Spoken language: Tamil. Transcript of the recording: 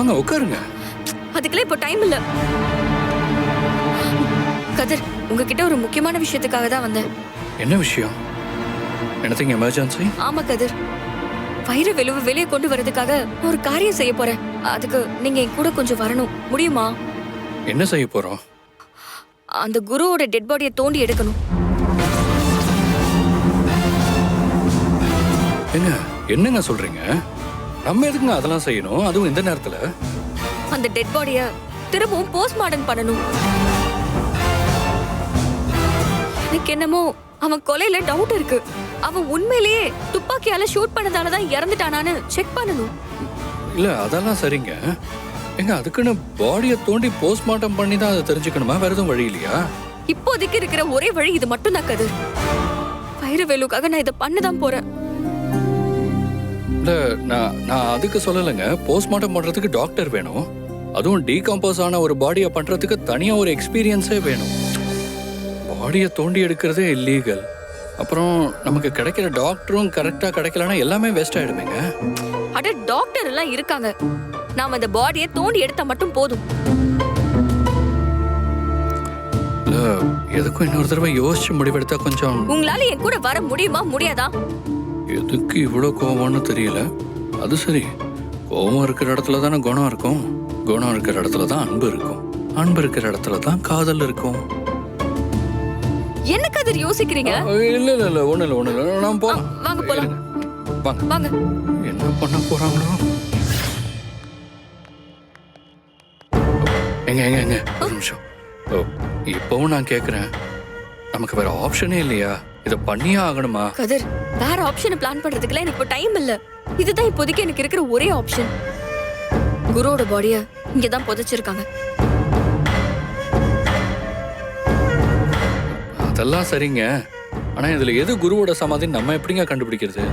வாங்க உட்காருங்க. அதுக்கெல்லாம் இப்போ டைம் இல்ல. கதிர், உங்ககிட்ட ஒரு முக்கியமான விஷயத்துக்காக தான் வந்தேன். என்ன விஷயம்? Anything emergency? ஆமா கதிர், வைரவேலுவை வெளியே கொண்டு வரதுக்காக ஒரு காரியம் செய்ய போறேன். அதுக்கு நீங்க என் கூட கொஞ்சம் வரணும், முடியுமா? என்ன செய்ய போறோம்? அந்த குருவோட டெட் பாடியை தோண்டி எடுக்கணும். என்னங்க சொல்றீங்க? நம்ம எதுக்குங்க அதெல்லாம் செய்யணும், அதுவும் இந்த நேரத்துல? அந்த டெட் பாடியை திரும்பவும் போஸ்ட்மார்ட்டம் பண்ணணும். எனக்கு என்னமோ அவன் கொலையில டவுட் இருக்கு. அவன் உண்மையிலேயே துப்பாக்கியால ஷூட் பண்ணதாலதான் இறந்துட்டானான்னு செக் பண்ணணும். இல்ல அதெல்லாம் சரிங்க. அதுக்குன்னு பாடியை தோண்டி போஸ்ட்மார்ட்டம் பண்ணி தான் அதை தெரிஞ்சுக்கணுமா? வேற எதுவும் வழி இல்லையா? இப்போதைக்கு இருக்கிற ஒரே வழி இது மட்டும் தான் கதிர். வைரவேலுக்காக நான் இதை பண்ணதான் போறேன். இல்ல நான் அதுக்கு சொல்லலைங்க. போஸ்ட்மார்ட்டம் பண்றதுக்கு டாக்டர் வேணும். அதுவும் டீகம்போஸ் ஆன ஒரு பாடியை பண்றதுக்கு தனியா ஒரு எக்ஸ்பீரியன்ஸே வேணும். பாடியை தோண்டி எடுக்கிறதே இல்லீகல். அப்புறம் நமக்கு கிடைக்கிற டாக்டரும் கரெக்டா கிடைக்கலன்னா எல்லாமே வேஸ்ட் ஆயிடுமேங்க. அட டாக்டர் எல்லாம் இருக்காங்க. நாம அந்த பாடியை தோண்டி எடுத்தா மட்டும் போதும். எதுக்கும் இன்னொரு தடவை யோசிச்சு முடிவெடுத்தா கொஞ்சம். உங்களால என் கூட வர முடியுமா முடியாதா? எதுக்கு இவ்வளவு கோவம்னு தெரியல. அது சரி, கோவம் இருக்கிற இடத்துல தானே குணம் இருக்கும். குணம் இருக்கிற இடத்துல தான் அன்பு இருக்கும். அன்பு இருக்கிற இடத்துல தான் காதல் இருக்கும். என்ன கதிர் யோசிக்கிறீங்க? இல்ல ஒண்ணு இல்ல நான் போலாம். வாங்க போலாம். வாங்க. என்ன பண்ண போறாங்களோ? எங்க ஒரு நிமிஷம். இப்பவும் நான் கேக்குறேன், நமக்கு வேற ஆப்ஷனே இல்லையா? இத பண்ணியே ஆகணுமா? கதிர், வேற ஆப்ஷனை பிளான் பண்றதுக்குலாம் எனக்கு இப்போ டைம் இல்ல. இதுதான் இப்போதைக்கு எனக்கு இருக்கிற ஒரே ஆப்ஷன். குருவோட பாடிய இங்கதான் புதைச்சிருக்காங்க. அதெல்லாம் சரிங்க. ஆனா இதுல எது குருவோட சமாதின்னு நம்ம எப்படிங்க கண்டுபிடிக்கிறது?